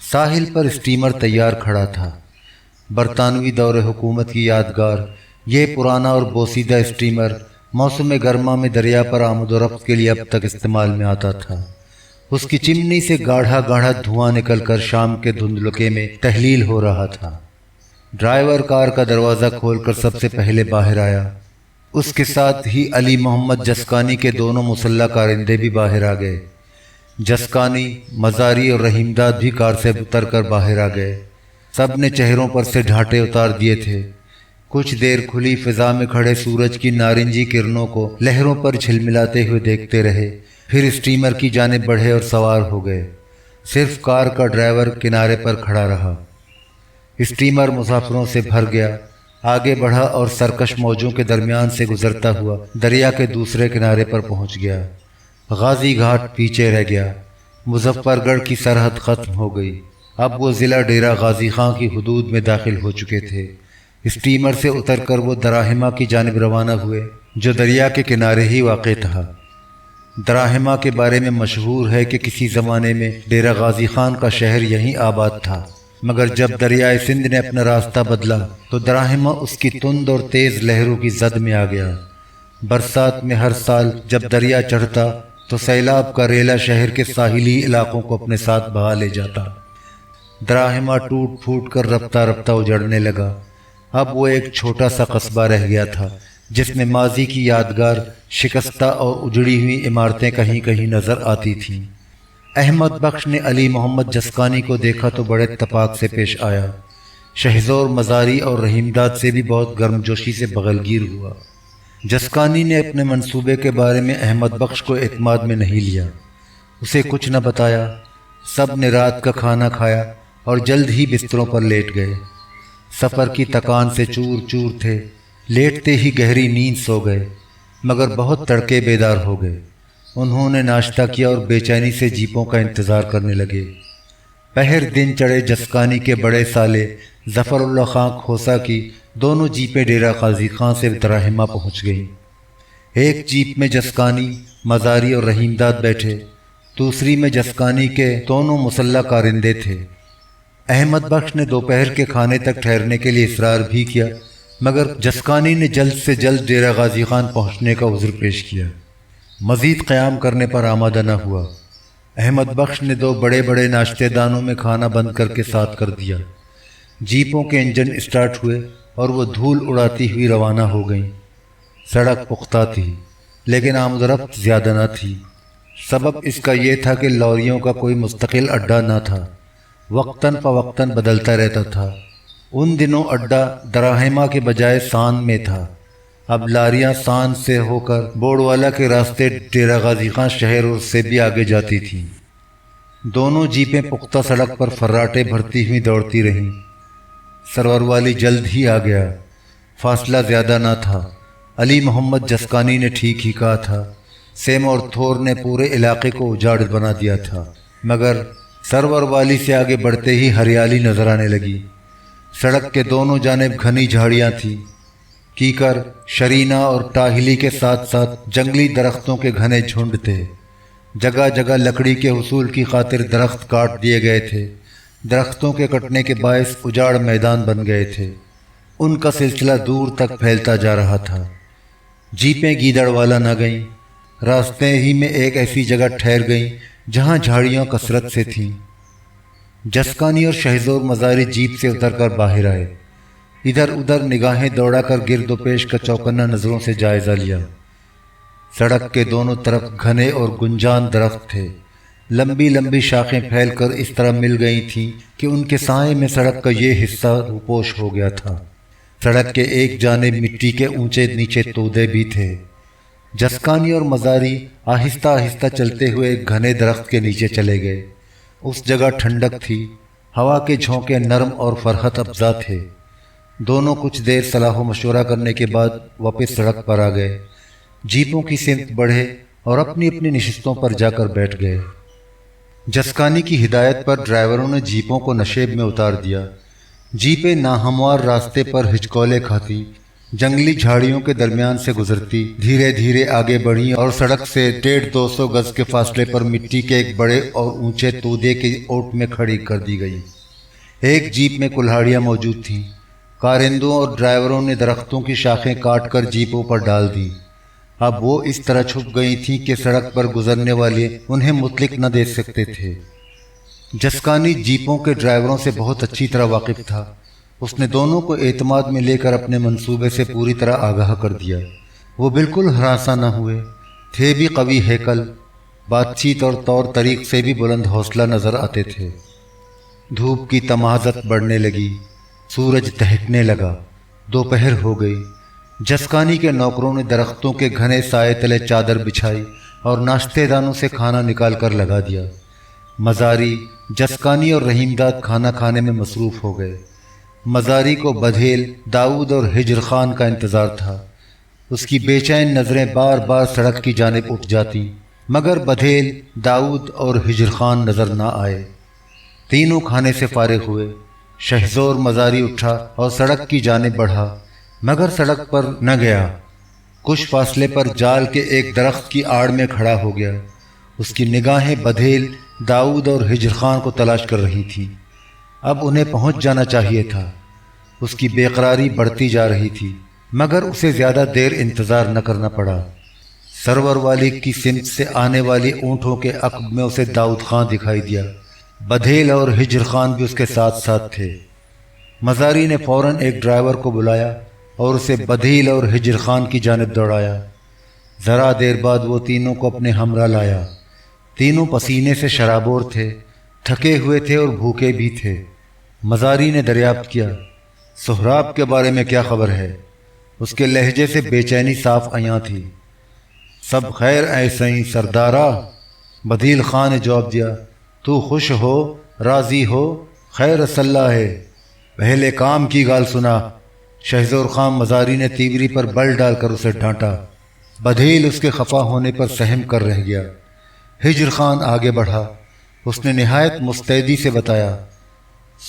ساحل پر steamer تیار کھڑا تھا، برطانوی دور حکومت کی یادگار۔ یہ پرانا اور بوسیدہ اسٹیمر موسم گرما میں دریا پر آمد و رفت کے لیے اب تک استعمال میں آتا تھا۔ اس کی چمنی سے گاڑھا گاڑھا دھواں نکل کر شام کے دھندلکے میں تحلیل ہو رہا تھا۔ ڈرائیور کار کا دروازہ کھول کر سب سے پہلے باہر آیا۔ اس کے ساتھ ہی علی محمد جسکانی کے دونوں مسلح کارندے بھی باہر آ گئے۔ جسکانی، مزاری اور رحیم داد بھی کار سے اتر کر باہر آ گئے۔ سب نے چہروں پر سے ڈھانٹے اتار دیے تھے۔ کچھ دیر کھلی فضا میں کھڑے سورج کی نارنجی کرنوں کو لہروں پر جھلملاتے ہوئے دیکھتے رہے، پھر اسٹیمر کی جانب بڑھے اور سوار ہو گئے۔ صرف کار کا ڈرائیور کنارے پر کھڑا رہا۔ اسٹیمر مسافروں سے بھر گیا، آگے بڑھا اور سرکش موجوں کے درمیان سے گزرتا ہوا دریا کے دوسرے کنارے پر پہنچ گیا۔ غازی گھاٹ پیچھے رہ گیا، مظفر گڑھ کی سرحد ختم ہو گئی۔ اب وہ ضلع ڈیرہ غازی خان کی حدود میں داخل ہو چکے تھے۔ اسٹیمر سے اتر کر وہ دراہمہ کی جانب روانہ ہوئے، جو دریا کے کنارے ہی واقع تھا۔ دراہمہ کے بارے میں مشہور ہے کہ کسی زمانے میں ڈیرہ غازی خان کا شہر یہیں آباد تھا، مگر جب دریائے سندھ نے اپنا راستہ بدلا تو دراہمہ اس کی تند اور تیز لہروں کی زد میں آ گیا۔ برسات میں ہر سال جب دریا چڑھتا تو سیلاب کا ریلا شہر کے ساحلی علاقوں کو اپنے ساتھ بہا لے جاتا۔ دراہمہ ٹوٹ پھوٹ کر رفتہ رفتہ اجڑنے لگا۔ اب وہ ایک چھوٹا سا قصبہ رہ گیا تھا، جس میں ماضی کی یادگار شکستہ اور اجڑی ہوئی عمارتیں کہیں کہیں نظر آتی تھیں۔ احمد بخش نے علی محمد جسکانی کو دیکھا تو بڑے اتفاق سے پیش آیا۔ شہزور مزاری اور رحیم داد سے بھی بہت گرم جوشی سے بغلگیر ہوا۔ جسکانی نے اپنے منصوبے کے بارے میں احمد بخش کو اعتماد میں نہیں لیا، اسے کچھ نہ بتایا۔ سب نے رات کا کھانا کھایا اور جلد ہی بستروں پر لیٹ گئے۔ سفر کی تکان سے چور چور تھے، لیٹتے ہی گہری نیند سو گئے، مگر بہت تڑکے بیدار ہو گئے۔ انہوں نے ناشتہ کیا اور بے چینی سے جیپوں کا انتظار کرنے لگے۔ پہر دن چڑھے جسکانی کے بڑے سالے ظفر اللہ خان کھوسا کی دونوں جیپیں ڈیرہ غازی خان سے دراہمہ پہنچ گئیں۔ ایک جیپ میں جسکانی، مزاری اور رحیم داد بیٹھے، دوسری میں جسکانی کے دونوں مسلح کارندے تھے۔ احمد بخش نے دوپہر کے کھانے تک ٹھہرنے کے لیے اصرار بھی کیا، مگر جسکانی نے جلد سے جلد ڈیرہ غازی خان پہنچنے کا عذر پیش کیا۔ مزید قیام کرنے پر آمادہ نہ ہوا۔ احمد بخش نے دو بڑے بڑے ناشتے دانوں میں کھانا بند کر کے ساتھ کر دیا۔ جیپوں کے انجن اسٹارٹ ہوئے اور وہ دھول اڑاتی ہوئی روانہ ہو گئیں۔ سڑک پختہ تھی، لیکن آمد و رفت زیادہ نہ تھی۔ سبب اس کا یہ تھا کہ لوریوں کا کوئی مستقل اڈہ نہ تھا، وقتاً فوقتاً بدلتا رہتا تھا۔ ان دنوں اڈہ دراہمہ کے بجائے سان میں تھا۔ اب لاریاں سان سے ہو کر بوڑوالا کے راستے ڈیرہ غازی خان شہر اور سے بھی آگے جاتی تھیں۔ دونوں جیپیں پختہ سڑک پر فراٹے بھرتی ہوئی دوڑتی رہیں۔ سرور والی جلد ہی آ گیا، فاصلہ زیادہ نہ تھا۔ علی محمد جسکانی نے ٹھیک ہی کہا تھا، سیم اور تھور نے پورے علاقے کو اجاڑ بنا دیا تھا، مگر سرور والی سے آگے بڑھتے ہی ہریالی نظر آنے لگی۔ سڑک کے دونوں جانب گھنی جھاڑیاں تھیں، کیکر، شرینا اور ٹاہلی کے ساتھ ساتھ جنگلی درختوں کے گھنے جھنڈ تھے۔ جگہ جگہ لکڑی کے حصول کی خاطر درخت کاٹ دیے گئے تھے۔ درختوں کے کٹنے کے باعث اجاڑ میدان بن گئے تھے۔ ان کا سلسلہ دور تک پھیلتا جا رہا تھا۔ جیپیں گیدڑ والا نہ گئیں، راستے ہی میں ایک ایسی جگہ ٹھہر گئیں جہاں جھاڑیاں کثرت سے تھیں۔ جسکانی اور شہزور مزاری جیپ سے اتر کر باہر آئے۔ ادھر ادھر نگاہیں دوڑا کر گرد و پیش کا چوکنا نظروں سے جائزہ لیا۔ سڑک کے دونوں طرف گھنے اور گنجان درخت تھے، لمبی لمبی شاخیں پھیل کر اس طرح مل گئی تھیں کہ ان کے سائے میں سڑک کا یہ حصہ روپوش ہو گیا تھا۔ سڑک کے ایک جانب مٹی کے اونچے نیچے تودے بھی تھے۔ جسکانی اور مزاری آہستہ آہستہ چلتے ہوئے ایک گھنے درخت کے نیچے چلے گئے۔ اس جگہ ٹھنڈک تھی، ہوا کے جھونکے نرم اور فرحت افزا تھے۔ دونوں کچھ دیر صلاح و مشورہ کرنے کے بعد واپس سڑک پر آ گئے، جیپوں کی سمت بڑھے اور اپنی اپنی نشستوں پر جا کر بیٹھ گئے۔ جسکانی کی ہدایت پر ڈرائیوروں نے جیپوں کو نشیب میں اتار دیا۔ جیپیں ناہموار راستے پر ہچکولے کھاتی جنگلی جھاڑیوں کے درمیان سے گزرتی دھیرے دھیرے آگے بڑھی اور سڑک سے 150-200 گز کے فاصلے پر مٹی کے ایک بڑے اور اونچے تودے کے اوٹ میں کھڑی کر دی گئی۔ ایک جیپ میں کلہاڑیاں موجود تھیں۔ کارندوں اور ڈرائیوروں نے درختوں کی شاخیں کاٹ کر جیپوں پر ڈال دیں۔ اب وہ اس طرح چھپ گئی تھیں کہ سڑک پر گزرنے والے انہیں مطلق نہ دیکھ سکتے تھے۔ جسکانی جیپوں کے ڈرائیوروں سے بہت اچھی طرح واقف تھا۔ اس نے دونوں کو اعتماد میں لے کر اپنے منصوبے سے پوری طرح آگاہ کر دیا۔ وہ بالکل ہراساں نہ ہوئے، تھے بھی قوی ہیکل، بات چیت اور طور طریق سے بھی بلند حوصلہ نظر آتے تھے۔ دھوپ کی تمازت بڑھنے لگی، سورج دہکنے لگا، دوپہر ہو گئی۔ جسکانی کے نوکروں نے درختوں کے گھنے سائے تلے چادر بچھائی اور ناشتے دانوں سے کھانا نکال کر لگا دیا۔ مزاری، جسکانی اور رحیم داد کھانا کھانے میں مصروف ہو گئے۔ مزاری کو بدھیل، داؤد اور ہجر خان کا انتظار تھا۔ اس کی بے چین نظریں بار بار سڑک کی جانب اٹھ جاتی، مگر بدھیل، داؤد اور ہجر خان نظر نہ آئے۔ تینوں کھانے سے فارغ ہوئے۔ شہزور مزاری اٹھا اور سڑک کی جانب بڑھا، مگر سڑک پر نہ گیا۔ کچھ فاصلے پر جال کے ایک درخت کی آڑ میں کھڑا ہو گیا۔ اس کی نگاہیں بدھیل، داؤد اور ہجر خان کو تلاش کر رہی تھیں۔ اب انہیں پہنچ جانا چاہیے تھا۔ اس کی بے قراری بڑھتی جا رہی تھی، مگر اسے زیادہ دیر انتظار نہ کرنا پڑا۔ سرور والی کی سمت سے آنے والی اونٹوں کے عقب میں اسے داؤد خان دکھائی دیا۔ بدھیل اور ہجر خان بھی اس کے ساتھ ساتھ تھے۔ مزاری نے فوراً ایک ڈرائیور کو بلایا اور اسے بدھیل اور ہجر خان کی جانب دوڑایا۔ ذرا دیر بعد وہ تینوں کو اپنے ہمراہ لایا۔ تینوں پسینے سے شرابور تھے، تھکے ہوئے تھے اور بھوکے بھی تھے۔ مزاری نے دریافت کیا، سہراب کے بارے میں کیا خبر ہے؟ اس کے لہجے سے بے چینی صاف عیاں تھی۔ سب خیر ایسے ہی سردارا، بدھیل خان نے جواب دیا۔ تو خوش ہو، راضی ہو، خیر اللہ ہے، پہلے کام کی گال سنا۔ شہزور خان مزاری نے تیوری پر بل ڈال کر اسے ڈانٹا۔ بدھیل اس کے خفا ہونے پر سہم کر رہ گیا۔ ہجر خان آگے بڑھا۔ اس نے نہایت مستعدی سے بتایا،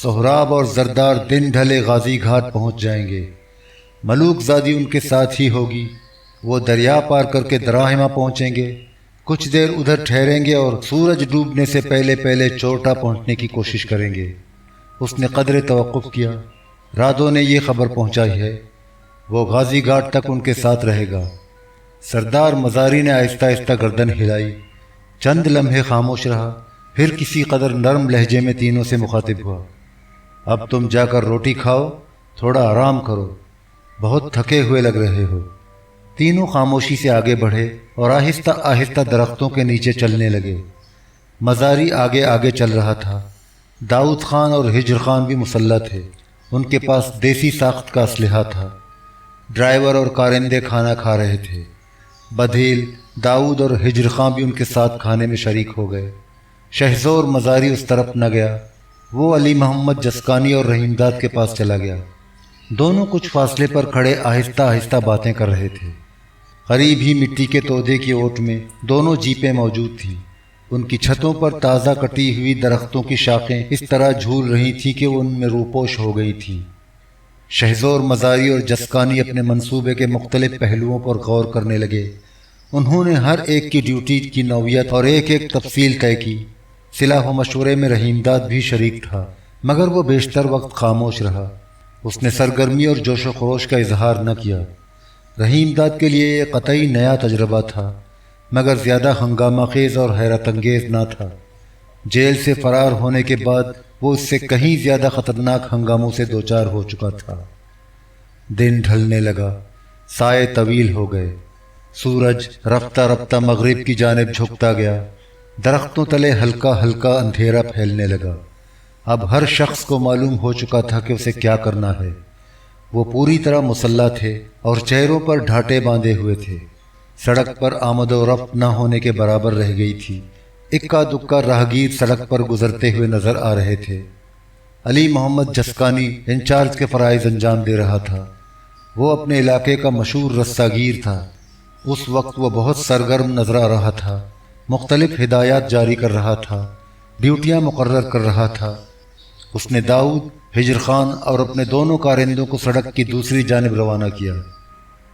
سہراب اور زردار دن ڈھلے غازی گھاٹ پہنچ جائیں گے۔ ملوک زادی ان کے ساتھ ہی ہوگی۔ وہ دریا پار کر کے دراہمہ پہنچیں گے، کچھ دیر ادھر ٹھہریں گے اور سورج ڈوبنے سے پہلے پہلے چوٹا پہنچنے کی کوشش کریں گے۔ اس نے قدر توقف کیا۔ رادوں نے یہ خبر پہنچائی ہے، وہ غازی گھاٹ تک ان کے ساتھ رہے گا۔ سردار مزاری نے آہستہ آہستہ گردن ہلائی، چند لمحے خاموش رہا، پھر کسی قدر نرم لہجے میں تینوں سے مخاطب ہوا۔ اب تم جا کر روٹی کھاؤ، تھوڑا آرام کرو، بہت تھکے ہوئے لگ رہے ہو۔ تینوں خاموشی سے آگے بڑھے اور آہستہ آہستہ درختوں کے نیچے چلنے لگے۔ مزاری آگے آگے چل رہا تھا۔ داؤد خان اور ہجر خان بھی مسلح تھے، ان کے پاس دیسی ساخت کا اسلحہ تھا۔ ڈرائیور اور کارندے کھانا کھا رہے تھے۔ بدھیل، داؤد اور ہجر خان بھی ان کے ساتھ کھانے میں شریک ہو گئے۔ شہزور مزاری اس طرف نہ گیا، وہ علی محمد جسکانی اور رحیم داد کے پاس چلا گیا۔ دونوں کچھ فاصلے پر کھڑے آہستہ آہستہ باتیں کر رہے تھے۔ قریب ہی مٹی کے تودے کی اوٹ میں دونوں جیپیں موجود تھیں۔ ان کی چھتوں پر تازہ کٹی ہوئی درختوں کی شاخیں اس طرح جھول رہی تھیں کہ وہ ان میں روپوش ہو گئی تھیں۔ شہزور مزاری اور جسکانی اپنے منصوبے کے مختلف پہلوؤں پر غور کرنے لگے۔ انہوں نے ہر ایک کی ڈیوٹی کی نوعیت اور ایک ایک تفصیل طے کی۔ صلاح و مشورے میں رحیم داد بھی شریک تھا، مگر وہ بیشتر وقت خاموش رہا۔ اس نے سرگرمی اور جوش و خروش کا اظہار نہ کیا۔ رحیم داد کے لیے یہ قطعی نیا تجربہ تھا، مگر زیادہ ہنگامہ خیز اور حیرت انگیز نہ تھا۔ جیل سے فرار ہونے کے بعد وہ اس سے کہیں زیادہ خطرناک ہنگاموں سے دوچار ہو چکا تھا۔ دن ڈھلنے لگا، سائے طویل ہو گئے، سورج رفتہ رفتہ مغرب کی جانب جھکتا گیا، درختوں تلے ہلکا ہلکا اندھیرا پھیلنے لگا۔ اب ہر شخص کو معلوم ہو چکا تھا کہ اسے کیا کرنا ہے۔ وہ پوری طرح مسلح تھے اور چہروں پر ڈھاٹے باندھے ہوئے تھے۔ سڑک پر آمد و رفت نہ ہونے کے برابر رہ گئی تھی۔ اکا دکا راہگیر سڑک پر گزرتے ہوئے نظر آ رہے تھے۔ علی محمد جسکانی انچارج کے فرائض انجام دے رہا تھا۔ وہ اپنے علاقے کا مشہور رساگیر تھا۔ اس وقت وہ بہت سرگرم نظر آ رہا تھا، مختلف ہدایات جاری کر رہا تھا، ڈیوٹیاں مقرر کر رہا تھا۔ اس نے داؤد، ہجر خان اور اپنے دونوں کارندوں کو سڑک کی دوسری جانب روانہ کیا۔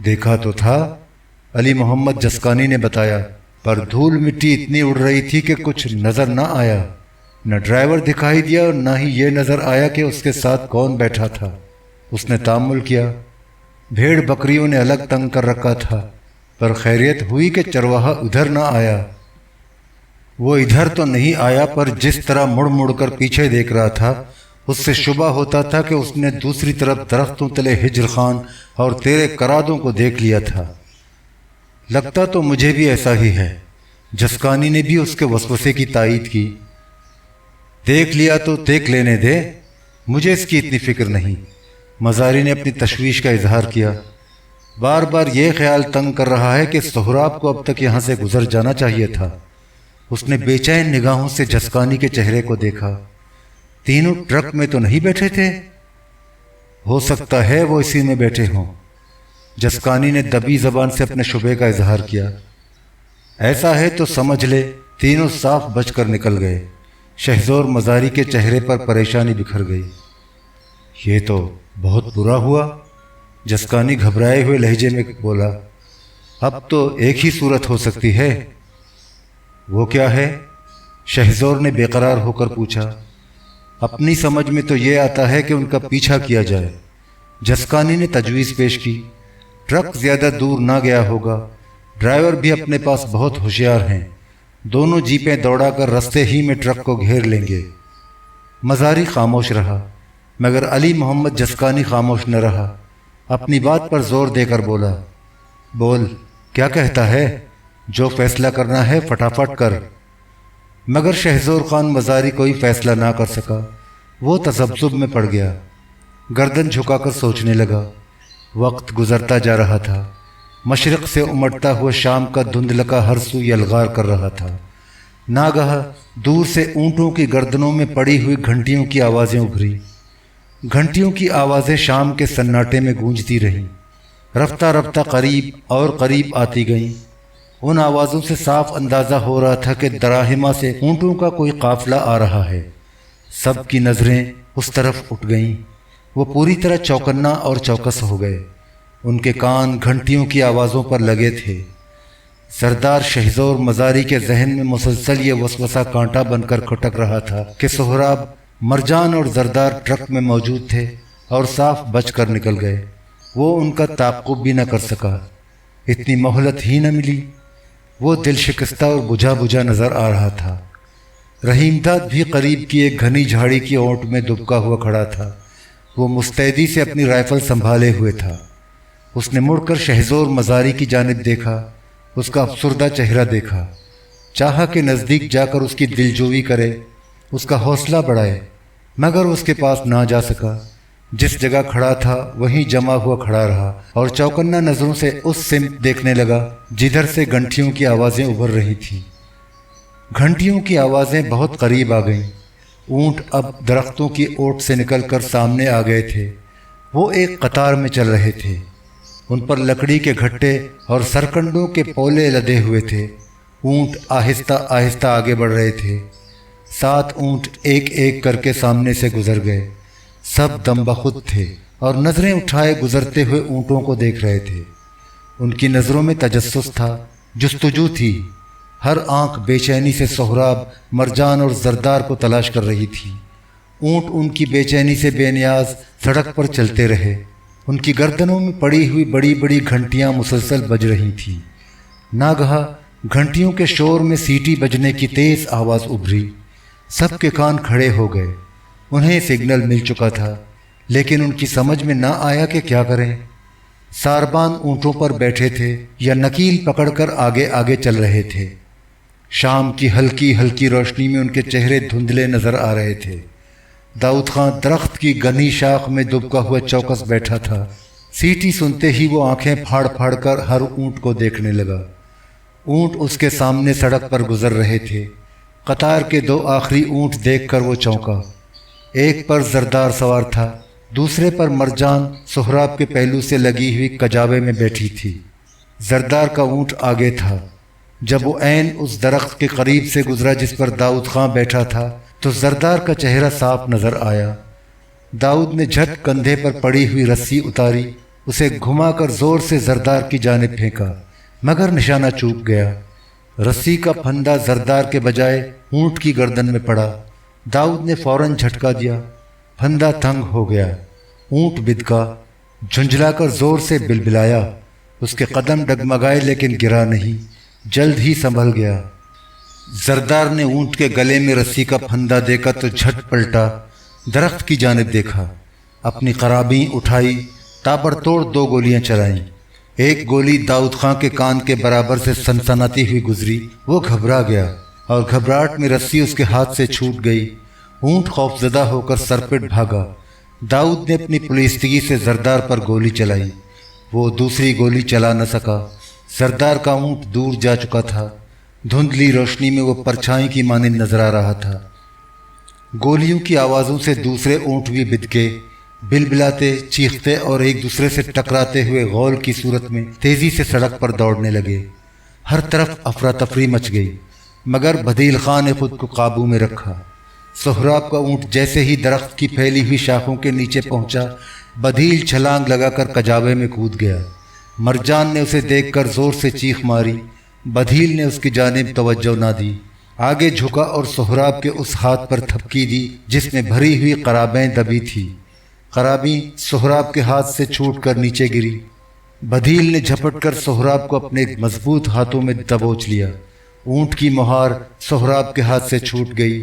دیکھا تو تھا، علی محمد جسکانی نے بتایا، پر دھول مٹی اتنی اڑ رہی تھی کہ کچھ نظر نہ آیا۔ نہ ڈرائیور دکھائی دیا اور نہ ہی یہ نظر آیا کہ اس کے ساتھ کون بیٹھا تھا۔ اس نے تأمل کیا، بھیڑ بکریوں نے الگ تنگ کر رکھا تھا، پر خیریت ہوئی کہ چرواہا ادھر نہ آیا۔ وہ ادھر تو نہیں آیا، پر جس طرح مڑ مڑ کر پیچھے دیکھ رہا تھا اس سے شبہ ہوتا تھا کہ اس نے دوسری طرف درختوں تلے ہجر خان اور تیرے کرادوں کو دیکھ لیا تھا۔ لگتا تو مجھے بھی ایسا ہی ہے، جسکانی نے بھی اس کے وسوسے کی تائید کی۔ دیکھ لیا تو دیکھ لینے دے، مجھے اس کی اتنی فکر نہیں۔ مزاری نے اپنی تشویش کا اظہار کیا۔ بار بار یہ خیال تنگ کر رہا ہے کہ سہراب کو اب تک یہاں سے گزر جانا چاہیے تھا۔ اس نے بے چین نگاہوں سے جسکانی کے چہرے کو دیکھا۔ تینوں ٹرک میں تو نہیں بیٹھے تھے؟ ہو سکتا ہے وہ اسی میں بیٹھے ہوں۔ جسکانی نے دبی زبان سے اپنے شبے کا اظہار کیا۔ ایسا ہے تو سمجھ لے تینوں صاف بچ کر نکل گئے۔ شہزور مزاری کے چہرے پر پریشانی بکھر گئی۔ یہ تو بہت برا ہوا، جسکانی گھبرائے ہوئے لہجے میں بولا۔ اب تو ایک ہی صورت ہو سکتی ہے۔ وہ کیا ہے؟ شہزور نے بے قرار ہو کر پوچھا۔ اپنی سمجھ میں تو یہ آتا ہے کہ ان کا پیچھا کیا جائے۔ جسکانی نے تجویز پیش کی۔ ٹرک زیادہ دور نہ گیا ہوگا، ڈرائیور بھی اپنے پاس بہت ہوشیار ہیں، دونوں جیپیں دوڑا کر رستے ہی میں ٹرک کو گھیر لیں گے۔ مزاری خاموش رہا، مگر علی محمد جسکانی خاموش نہ رہا۔ اپنی بات پر زور دے کر بولا۔ بول، کیا کہتا ہے؟ جو فیصلہ کرنا ہے فٹافٹ کر۔ مگر شہزور خان مزاری کوئی فیصلہ نہ کر سکا۔ وہ تذبذب میں پڑ گیا، گردن جھکا کر سوچنے لگا۔ وقت گزرتا جا رہا تھا، مشرق سے امٹتا ہوا شام کا دھندلکا ہر سو یلغار کر رہا تھا۔ ناگہاں دور سے اونٹوں کی گردنوں میں پڑی ہوئی گھنٹیوں کی آوازیں ابھری۔ گھنٹیوں کی آوازیں شام کے سناٹے میں گونجتی رہیں، رفتہ رفتہ قریب اور قریب آتی گئیں۔ ان آوازوں سے صاف اندازہ ہو رہا تھا کہ دراہمہ سے اونٹوں کا کوئی قافلہ آ رہا ہے۔ سب کی نظریں اس طرف اٹھ گئیں۔ وہ پوری طرح چوکنا اور چوکس ہو گئے۔ ان کے کان گھنٹیوں کی آوازوں پر لگے تھے۔ سردار شہزور مزاری کے ذہن میں مسلسل یہ وسوسہ کانٹا بن کر کھٹک رہا تھا کہ سہراب، مرجان اور زردار ٹرک میں موجود تھے اور صاف بچ کر نکل گئے۔ وہ ان کا تعاقب بھی نہ کر سکا، اتنی مہلت ہی نہ ملی۔ وہ دل شکستہ اور بجھا بجھا نظر آ رہا تھا۔ رحیم داد بھی قریب کی ایک گھنی جھاڑی کی اونٹ میں دبکا ہوا کھڑا تھا۔ وہ مستعدی سے اپنی رائفل سنبھالے ہوئے تھا۔ اس نے مڑ کر شہزور مزاری کی جانب دیکھا، اس کا افسردہ چہرہ دیکھا، چاہا کہ نزدیک جا کر اس کی دلجوئی کرے، اس کا حوصلہ بڑھائے، مگر اس کے پاس نہ جا سکا۔ جس جگہ کھڑا تھا وہیں جمع ہوا کھڑا رہا اور چوکنا نظروں سے اس سمت دیکھنے لگا جدھر سے گھنٹیوں کی آوازیں ابھر رہی تھیں۔ گھنٹیوں کی آوازیں بہت قریب آ گئیں۔ اونٹ اب درختوں کی اوٹ سے نکل کر سامنے آ گئے تھے۔ وہ ایک قطار میں چل رہے تھے۔ ان پر لکڑی کے گھٹے اور سرکنڈوں کے پولے لدے ہوئے تھے۔ اونٹ آہستہ آہستہ آگے بڑھ رہے تھے۔ 7 اونٹ ایک ایک کر کے سامنے سے گزر گئے۔ سب دم بخود تھے اور نظریں اٹھائے گزرتے ہوئے اونٹوں کو دیکھ رہے تھے۔ ان کی نظروں میں تجسس تھا، جستجو تھی۔ ہر آنکھ بے چینی سے سہراب، مرجان اور زردار کو تلاش کر رہی تھی۔ اونٹ ان کی بے چینی سے بے نیاز سڑک پر چلتے رہے۔ ان کی گردنوں میں پڑی ہوئی بڑی بڑی گھنٹیاں مسلسل بج رہی تھیں۔ ناگہاں گھنٹیوں کے شور میں سیٹی بجنے کی تیز آواز ابھری۔ سب کے کان کھڑے ہو گئے۔ انہیں سگنل مل چکا تھا، لیکن ان کی سمجھ میں نہ آیا کہ کیا کریں۔ ساربان اونٹوں پر بیٹھے تھے یا نکیل پکڑ کر آگے آگے چل رہے تھے۔ شام کی ہلکی ہلکی روشنی میں ان کے چہرے دھندلے نظر آ رہے تھے۔ داؤد خان درخت کی گھنی شاخ میں دبکا ہوا چوکس بیٹھا تھا۔ سیٹی سنتے ہی وہ آنکھیں پھاڑ پھاڑ کر ہر اونٹ کو دیکھنے لگا۔ اونٹ اس کے سامنے سڑک پر گزر رہے تھے۔ قطار کے 2 آخری اونٹ دیکھ کر وہ چونکا۔ ایک پر زردار سوار تھا، دوسرے پر مرجان سہراب کے پہلو سے لگی ہوئی کجاوے میں بیٹھی تھی۔ زردار کا اونٹ آگے تھا۔ جب وہ عین اس درخت کے قریب سے گزرا جس پر داؤد خان بیٹھا تھا تو زردار کا چہرہ صاف نظر آیا۔ داؤد نے جھٹ کندھے پر پڑی ہوئی رسی اتاری اسے گھما کر زور سے زردار کی جانب پھینکا، مگر نشانہ چوک گیا۔ رسی کا پھندا زردار کے بجائے اونٹ کی گردن میں پڑا۔ داؤد نے فوراً جھٹکا دیا، پھندا تنگ ہو گیا۔ اونٹ بدکا، جھنجھلا کر زور سے بلبلایا۔ اس کے قدم ڈگمگائے لیکن گرا نہیں، جلد ہی سنبھل گیا۔ زردار نے اونٹ کے گلے میں رسی کا پھندا دیکھا تو جھٹ پلٹا، درخت کی جانب دیکھا، اپنی قرابیں اٹھائی، تابڑتوڑ 2 گولیاں چلائیں۔ ایک گولی داؤد خان کے کان کے برابر سے سنسناتی ہوئی گزری۔ وہ گھبرا گیا اور گھبراہٹ میں رسی اس کے ہاتھ سے چھوٹ گئی۔ اونٹ خوفزدہ ہو کر سرپٹ بھاگا۔ داؤد نے اپنی پلیستگی سے زردار پر گولی چلائی۔ وہ دوسری گولی چلا نہ سکا۔ زردار کا اونٹ دور جا چکا تھا۔ دھندلی روشنی میں وہ پرچھائی کی مانند نظر آ رہا تھا۔ گولیوں کی آوازوں سے دوسرے اونٹ بھی بدکے، بلبلاتے، چیختے اور ایک دوسرے سے ٹکراتے ہوئے غول کی صورت میں تیزی سے سڑک پر دوڑنے لگے۔ ہر طرف افراتفری مچ گئی، مگر بدیل خان نے خود کو قابو میں رکھا۔ سہراب کا اونٹ جیسے ہی درخت کی پھیلی ہوئی شاخوں کے نیچے پہنچا، بدیل چھلانگ لگا کر کجاوے میں کود گیا۔ مرجان نے اسے دیکھ کر زور سے چیخ ماری۔ بدیل نے اس کی جانب توجہ نہ دی، آگے جھکا اور سہراب کے اس ہاتھ پر تھپکی دی جس میں بھری ہوئی قرابیں دبی تھی۔ قرابیں سہراب کے ہاتھ سے چھوٹ کر نیچے گری۔ بدیل نے جھپٹ کر سہراب کو اپنے مضبوط ہاتھوں میں دبوچ لیا۔ اونٹ کی مہار سہراب کے ہاتھ سے چھوٹ گئی۔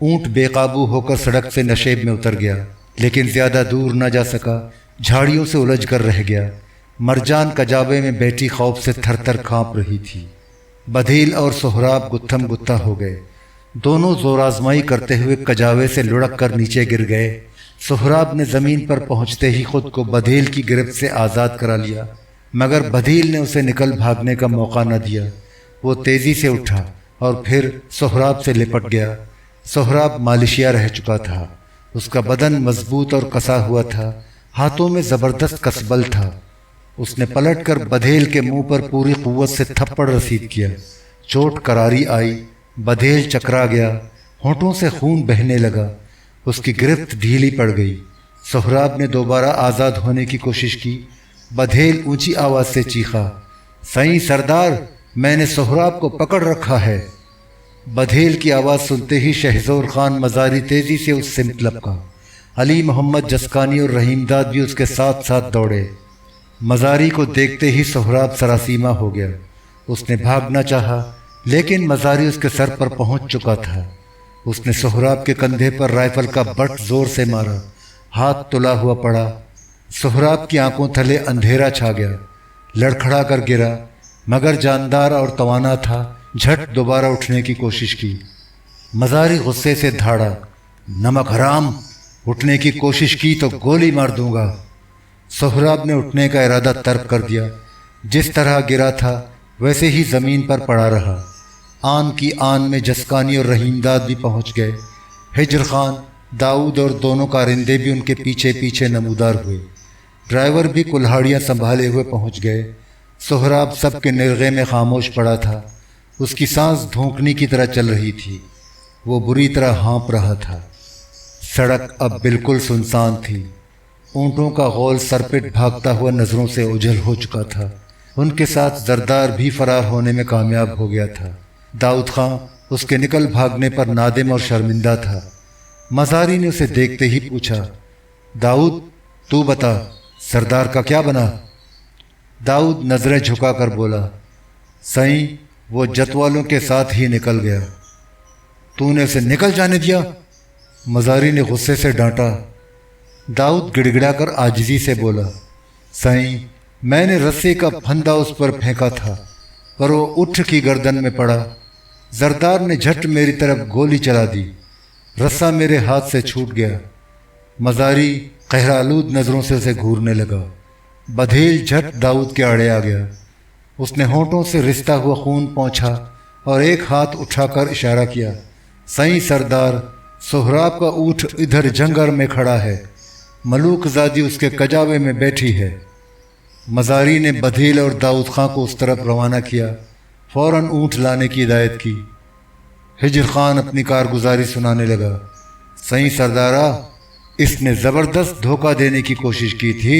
اونٹ بے قابو ہو کر سڑک سے نشیب میں اتر گیا، لیکن زیادہ دور نہ جا سکا، جھاڑیوں سے الجھ کر رہ گیا۔ مرجان کجاوے میں بیٹھی خوف سے تھر تھر کانپ رہی تھی۔ بدیل اور سہراب گتھم گتھا ہو گئے۔ دونوں زور آزمائی کرتے ہوئے کجاوے سے لڑک کر نیچے گر گئے۔ سہراب نے زمین پر پہنچتے ہی خود کو بدیل کی گرفت سے آزاد کرا لیا، مگر بدیل نے اسے نکل بھاگنے کا موقع نہ دیا۔ وہ تیزی سے اٹھا اور پھر سہراب سے لپٹ گیا۔ سہراب مالشیا رہ چکا تھا، اس کا بدن مضبوط اور کسا ہوا تھا، ہاتھوں میں زبردست کسبل تھا۔ اس نے پلٹ کر بدیل کے منہ پر پوری قوت سے تھپڑ رسید کیا۔ چوٹ کراری آئی، بدیل چکرا گیا، ہونٹوں سے خون بہنے لگا، اس کی گرفت ڈھیلی پڑ گئی۔ سہراب نے دوبارہ آزاد ہونے کی کوشش کی۔ بدیل اونچی آواز سے چیخا، سائیں سردار، میں نے سہراب کو پکڑ رکھا ہے۔ بدیل کی آواز سنتے ہی شہزور خان مزاری تیزی سے اس سمت لپکا۔ علی محمد جسکانی اور رحیم داد بھی اس کے ساتھ ساتھ دوڑے۔ مزاری کو دیکھتے ہی سہراب سراسیمہ ہو گیا۔ اس نے بھاگنا چاہا، لیکن مزاری اس کے سر پر پہنچ چکا تھا۔ اس نے سہراب کے کندھے پر رائفل کا بٹ زور سے مارا، ہاتھ تلا ہوا پڑا۔ سہراب کی آنکھوں تلے اندھیرا چھا گیا، لڑکھڑا کر گرا، مگر جاندار اور توانا تھا، جھٹ دوبارہ اٹھنے کی کوشش کی۔ مزاری غصے سے دھاڑا، نمک حرام، اٹھنے کی کوشش کی تو گولی مار دوں گا۔ سہراب نے اٹھنے کا ارادہ ترک کر دیا۔ جس طرح گرا تھا ویسے ہی زمین پر پڑا رہا۔ آن کی آن میں جسکانی اور رحیم داد بھی پہنچ گئے۔ ہجر خان، داؤد اور دونوں کارندے بھی ان کے پیچھے پیچھے نمودار ہوئے۔ ڈرائیور بھی کلہاڑیاں سنبھالے ہوئے پہنچ گئے۔ سہراب سب کے نرغے میں خاموش پڑا تھا، اس کی سانس دھونکنی کی طرح چل رہی تھی، وہ بری طرح ہانپ رہا تھا۔ سڑک اب بالکل سنسان تھی۔ اونٹوں کا غول سرپٹ بھاگتا ہوا نظروں سے اوجھل ہو چکا تھا۔ ان کے ساتھ زردار بھی فرار ہونے میں کامیاب ہو گیا تھا۔ داؤد خان اس کے نکل بھاگنے پر نادم اور شرمندہ تھا۔ مزاری نے اسے دیکھتے ہی پوچھا، داؤد تو بتا، سردار کا کیا بنا؟ داؤد نظریں جھکا کر بولا، سائیں وہ جت والوں کے ساتھ ہی نکل گیا۔ تو نے اسے نکل جانے دیا؟ مزاری نے غصے سے ڈانٹا۔ داؤد گڑ گڑا کر عاجزی سے بولا، سائیں میں نے رسے کا پھندا اس پر پھینکا تھا، پر وہ اٹھ کی گردن میں پڑا۔ زردار نے جھٹ میری طرف گولی چلا دی، رسا میرے ہاتھ سے چھوٹ گیا۔ مزاری قہرآلود نظروں سے اسے گھورنے لگا۔ بدیل جھٹ داؤد کے آڑے آ گیا۔ اس نے ہونٹوں سے رستا ہوا خون پونچھا اور ایک ہاتھ اٹھا کر اشارہ کیا، سائیں سردار، سہراب کا اونٹ ادھر جنگل میں کھڑا ہے، ملوک زادی اس کے کجاوے میں بیٹھی ہے۔ مزاری نے بدیل اور داؤد خان کو اس طرف روانہ کیا، فوراً اونٹ لانے کی ہدایت کی۔ ہجر خان اپنی کارگزاری سنانے لگا، سائیں سردارا، اس نے زبردست دھوکہ دینے کی کوشش کی تھی،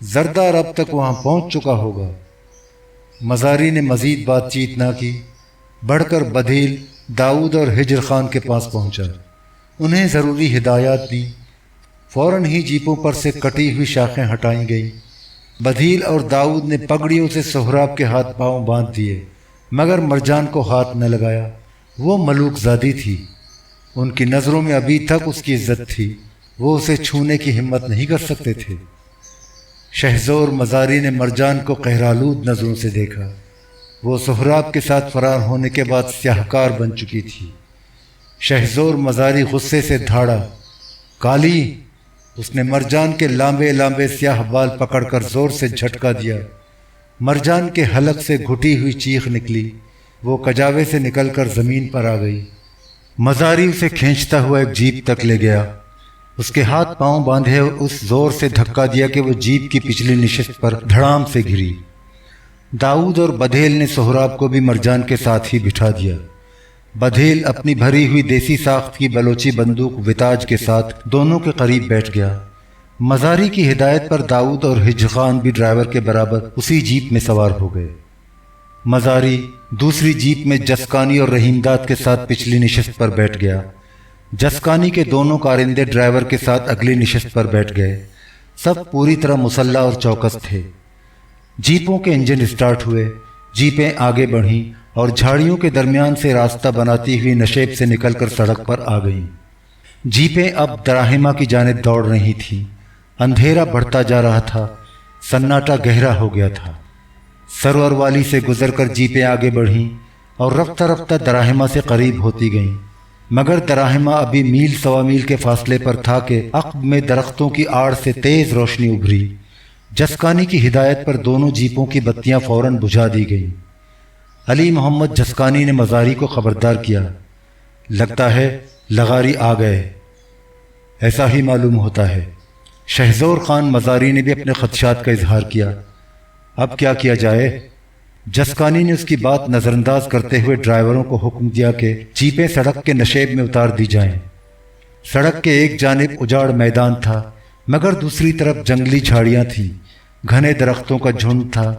زردار اب تک وہاں پہنچ چکا ہوگا۔ مزاری نے مزید بات چیت نہ کی، بڑھ کر بدھیل، داؤد اور ہجر خان کے پاس پہنچا، انہیں ضروری ہدایات دیں۔ فوراً ہی جیپوں پر سے کٹی ہوئی شاخیں ہٹائیں گئیں۔ بدھیل اور داؤد نے پگڑیوں سے سہراب کے ہاتھ پاؤں باندھ دیے، مگر مرجان کو ہاتھ نہ لگایا۔ وہ ملوک زادی تھی، ان کی نظروں میں ابھی تک اس کی عزت تھی، وہ اسے چھونے کی ہمت نہیں کر سکتے تھے۔ شہزور مزاری نے مرجان کو قہرآلود نظروں سے دیکھا، وہ سہراب کے ساتھ فرار ہونے کے بعد سیاہکار بن چکی تھی۔ شہزور مزاری غصے سے دھاڑا، کالی! اس نے مرجان کے لامبے لامبے سیاہ بال پکڑ کر زور سے جھٹکا دیا۔ مرجان کے حلق سے گھٹی ہوئی چیخ نکلی، وہ کجاوے سے نکل کر زمین پر آ گئی۔ مزاری اسے کھینچتا ہوا ایک جیپ تک لے گیا، اس کے ہاتھ پاؤں باندھے اس زور سے دھکا دیا کہ وہ جیپ کی پچھلی نشست پر دھڑام سے گری۔ داؤد اور بدھیل نے سہراب کو بھی مرجان کے ساتھ ہی بٹھا دیا۔ بدھیل اپنی بھری ہوئی دیسی ساخت کی بلوچی بندوق وتاج کے ساتھ دونوں کے قریب بیٹھ گیا۔ مزاری کی ہدایت پر داؤد اور ہجر خان بھی ڈرائیور کے برابر اسی جیپ میں سوار ہو گئے۔ مزاری دوسری جیپ میں جسکانی اور رحیم داد کے ساتھ پچھلی نشست پر بیٹھ گیا۔ جسکانی کے دونوں کارندے ڈرائیور کے ساتھ اگلی نشست پر بیٹھ گئے۔ سب پوری طرح مسلح اور چوکس تھے۔ جیپوں کے انجن اسٹارٹ ہوئے، جیپیں آگے بڑھیں اور جھاڑیوں کے درمیان سے راستہ بناتی ہوئی نشیب سے نکل کر سڑک پر آ گئیں۔ جیپیں اب دراہمہ کی جانب دوڑ رہی تھیں۔ اندھیرا بڑھتا جا رہا تھا، سناٹا گہرا ہو گیا تھا۔ سرور والی سے گزر کر جیپیں آگے بڑھیں اور رفتہ رفتہ دراہمہ سے قریب ہوتی گئیں، مگر دراہمہ ابھی میل سوا میل کے فاصلے پر تھا کہ عقب میں درختوں کی آڑ سے تیز روشنی ابھری۔ جسکانی کی ہدایت پر دونوں جیپوں کی بتیاں فوراً بجھا دی گئیں۔ علی محمد جسکانی نے مزاری کو خبردار کیا، لگتا ہے لغاری آ گئے۔ ایسا ہی معلوم ہوتا ہے۔ شہزور خان مزاری نے بھی اپنے خدشات کا اظہار کیا۔ اب کیا کیا جائے؟ جسکانی نے اس کی بات نظر انداز کرتے ہوئے ڈرائیوروں کو حکم دیا کہ جیپیں سڑک کے نشیب میں اتار دی جائیں۔ سڑک کے ایک جانب اجاڑ میدان تھا، مگر دوسری طرف جنگلی جھاڑیاں تھیں، گھنے درختوں کا جھنڈ تھا۔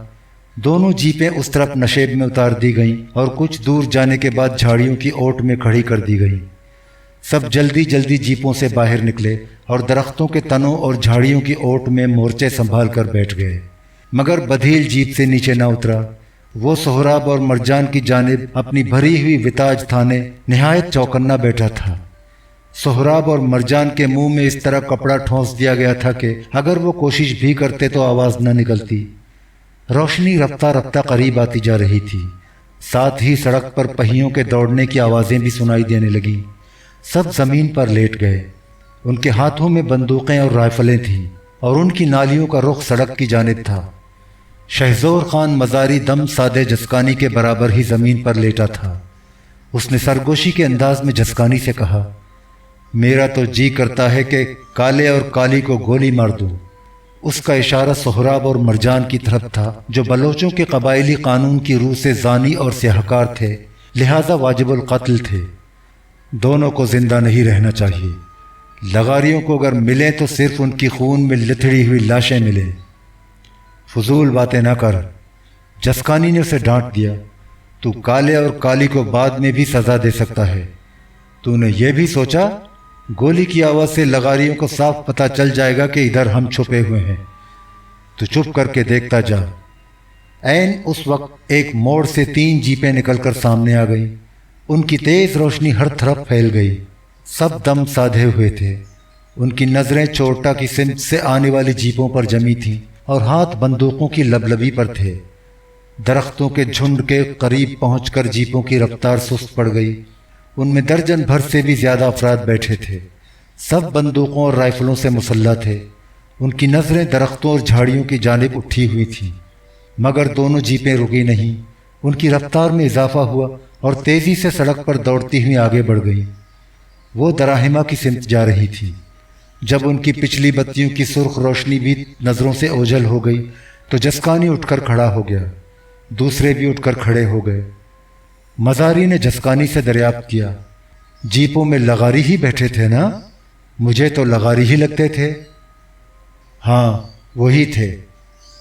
دونوں جیپیں اس طرف نشیب میں اتار دی گئیں اور کچھ دور جانے کے بعد جھاڑیوں کی اوٹ میں کھڑی کر دی گئیں۔ سب جلدی جلدی جیپوں سے باہر نکلے اور درختوں کے تنوں اور جھاڑیوں کی اوٹ میں مورچے سنبھال کر بیٹھ گئے، مگر بدھیل جیپ سے نیچے نہ اترا۔ وہ سہراب اور مرجان کی جانب اپنی بھری ہوئی وتاج تھانے نہایت چوکنا بیٹھا تھا۔ سہراب اور مرجان کے منہ میں اس طرح کپڑا ٹھونس دیا گیا تھا کہ اگر وہ کوشش بھی کرتے تو آواز نہ نکلتی۔ روشنی رفتہ رفتہ قریب آتی جا رہی تھی، ساتھ ہی سڑک پر پہیوں کے دوڑنے کی آوازیں بھی سنائی دینے لگیں۔ سب زمین پر لیٹ گئے، ان کے ہاتھوں میں بندوقیں اور رائفلیں تھیں اور ان کی نالیوں کا رخ سڑک کی جانب تھا۔ شہزور خان مزاری دم سادے جسکانی کے برابر ہی زمین پر لیٹا تھا۔ اس نے سرگوشی کے انداز میں جسکانی سے کہا، میرا تو جی کرتا ہے کہ کالے اور کالی کو گولی مار دوں۔ اس کا اشارہ سہراب اور مرجان کی طرف تھا، جو بلوچوں کے قبائلی قانون کی روح سے زانی اور سیاہکار تھے، لہذا واجب القتل تھے۔ دونوں کو زندہ نہیں رہنا چاہیے۔ لغاریوں کو اگر ملیں تو صرف ان کی خون میں لتھڑی ہوئی لاشیں ملیں۔ فضول باتیں نہ کر، جسکانی نے اسے ڈانٹ دیا۔ تو کالے اور کالی کو بعد میں بھی سزا دے سکتا ہے، تو نے یہ بھی سوچا؟ گولی کی آواز سے لغاریوں کو صاف پتہ چل جائے گا کہ ادھر ہم چھپے ہوئے ہیں۔ تو چپ کر کے دیکھتا جا۔ عین اس وقت ایک موڑ سے 3 جیپیں نکل کر سامنے آ گئیں۔ ان کی تیز روشنی ہر طرف پھیل گئی۔ سب دم سادھے ہوئے تھے، ان کی نظریں چورٹا کی سمت سے آنے والی جیپوں پر جمی تھیں اور ہاتھ بندوقوں کی لبلبی پر تھے۔ درختوں کے جھنڈ کے قریب پہنچ کر جیپوں کی رفتار سست پڑ گئی۔ ان میں درجن بھر سے بھی زیادہ افراد بیٹھے تھے، سب بندوقوں اور رائفلوں سے مسلح تھے۔ ان کی نظریں درختوں اور جھاڑیوں کی جانب اٹھی ہوئی تھیں، مگر دونوں جیپیں رکی نہیں۔ ان کی رفتار میں اضافہ ہوا اور تیزی سے سڑک پر دوڑتی ہوئی آگے بڑھ گئیں۔ وہ دراہمہ کی سمت جا رہی تھی۔ جب ان کی پچھلی بتیوں کی سرخ روشنی بھی نظروں سے اوجھل ہو گئی تو جسکانی اٹھ کر کھڑا ہو گیا، دوسرے بھی اٹھ کر کھڑے ہو گئے۔ مزاری نے جسکانی سے دریافت کیا، جیپوں میں لغاری ہی بیٹھے تھے نا؟ مجھے تو لغاری ہی لگتے تھے۔ ہاں وہی تھے،